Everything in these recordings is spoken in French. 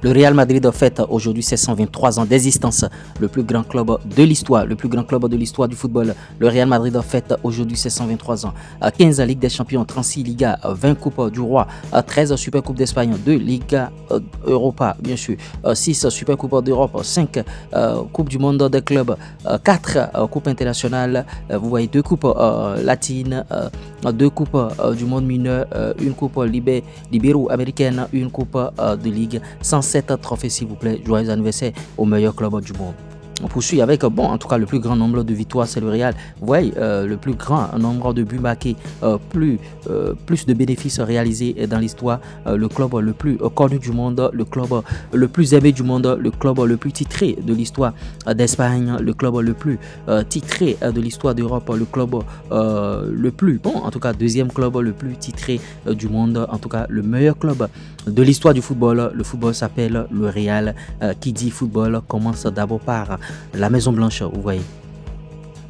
Le Real Madrid fête aujourd'hui ses 123 ans d'existence, le plus grand club de l'histoire, du football. Le Real Madrid fête aujourd'hui ses 123 ans. 15 Ligue des Champions, 36 Ligas, 20 Coupes du Roi, 13 Super Coupes d'Espagne, 2 Liga Europa, bien sûr, 6 Super Coupes d'Europe, 5 Coupes du Monde des clubs, 4 Coupes internationales, vous voyez 2 Coupes latines, 2 Coupes du monde mineur, une Coupe libéro-américaine, une Coupe de Ligue, 107 trophées s'il vous plaît. Joyeux anniversaire au meilleur club du monde. On poursuit avec, en tout cas, le plus grand nombre de victoires, c'est le Real. Vous voyez, le plus grand nombre de buts marqués, plus de bénéfices réalisés dans l'histoire, le club le plus connu du monde, le club le plus aimé du monde, le club le plus titré de l'histoire d'Espagne, le club le plus titré de l'histoire d'Europe, le club le plus, en tout cas, deuxième club le plus titré du monde, en tout cas, le meilleur club de l'histoire du football. Le football s'appelle le Real. Qui dit football commence d'abord par la Maison Blanche, vous voyez.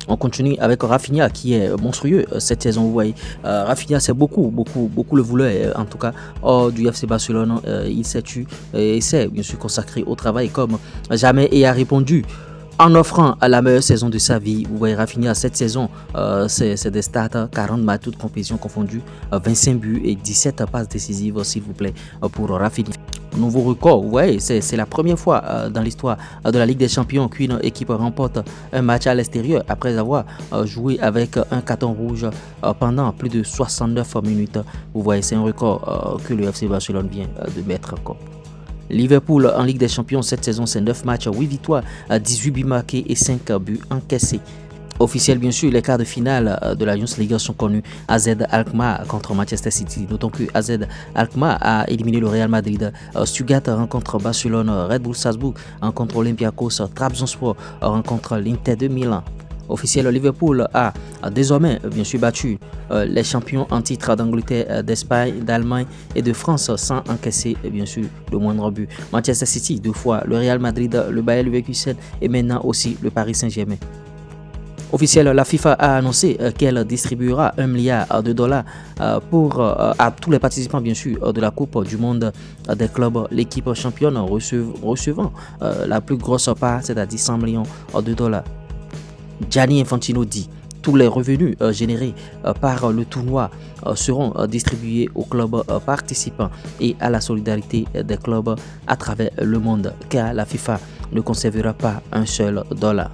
On continue avec Rafinha qui est monstrueux cette saison, vous voyez. Rafinha, c'est beaucoup le voulait, en tout cas, hors du FC Barcelone. Il s'est tué et s'est bien sûr consacré au travail comme jamais et a répondu en offrant la meilleure saison de sa vie. Vous voyez, Rafinha, cette saison, c'est des stats, 40 matchs, toutes compétitions confondues, 25 buts et 17 passes décisives, s'il vous plaît, pour Rafinha. Nouveau record, vous voyez, c'est la première fois dans l'histoire de la Ligue des Champions qu'une équipe remporte un match à l'extérieur après avoir joué avec un carton rouge pendant plus de 69 minutes. Vous voyez, c'est un record que le FC Barcelone vient de mettre. Liverpool en Ligue des Champions cette saison, c'est 9 matchs, 8 victoires, 18 buts marqués et 5 buts encaissés. Officiel, bien sûr, les quarts de finale de la Youth League sont connus. AZ Alkmaar contre Manchester City. Notons que AZ Alkmaar a éliminé le Real Madrid. Stuttgart rencontre Barcelone. Red Bull Salzbourg rencontre Olympiakos. Trabzonspor rencontre l'Inter de Milan. Officiel, Liverpool a désormais bien sûr battu les champions en titre d'Angleterre, d'Espagne, d'Allemagne et de France sans encaisser bien sûr le moindre but. Manchester City 2 fois, le Real Madrid, le Bayer Leverkusen et maintenant aussi le Paris Saint-Germain. Officiel, la FIFA a annoncé qu'elle distribuera $1 milliard à tous les participants bien sûr de la Coupe du Monde des clubs. L'équipe championne recevant la plus grosse part, c'est-à-dire $100 millions. Gianni Infantino dit: tous les revenus générés par le tournoi seront distribués aux clubs participants et à la solidarité des clubs à travers le monde, car la FIFA ne conservera pas un seul dollar.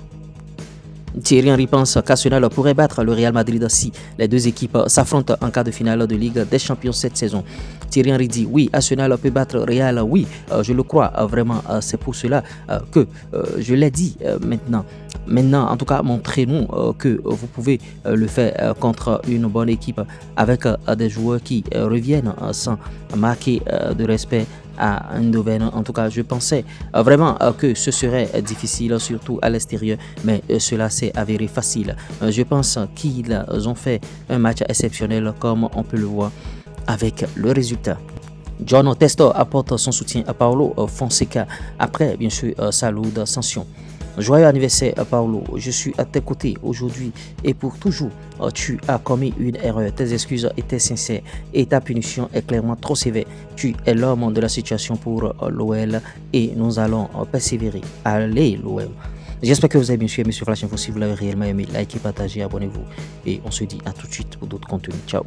Thierry Henry pense qu'Arsenal pourrait battre le Real Madrid si les deux équipes s'affrontent en quart de finale de Ligue des Champions cette saison. Thierry Henry dit: oui, Arsenal peut battre Real, oui, je le crois vraiment, c'est pour cela que je l'ai dit maintenant. Maintenant, en tout cas, montrez-nous que vous pouvez le faire contre une bonne équipe avec des joueurs qui reviennent sans marquer de respect à Eindhoven. En tout cas, je pensais vraiment que ce serait difficile, surtout à l'extérieur, mais cela s'est avéré facile. Je pense qu'ils ont fait un match exceptionnel, comme on peut le voir avec le résultat. John Testo apporte son soutien à Paulo Fonseca après, bien sûr, sa lourde sanction. Joyeux anniversaire Paulo, je suis à tes côtés aujourd'hui et pour toujours. Tu as commis une erreur, tes excuses étaient sincères et ta punition est clairement trop sévère. Tu es l'homme de la situation pour l'OL et nous allons persévérer. Allez l'OL. J'espère que vous avez bien suivi Monsieur Flash Info. Si vous l'avez réellement aimé, likez, partagez, abonnez-vous et on se dit à tout de suite pour d'autres contenus. Ciao.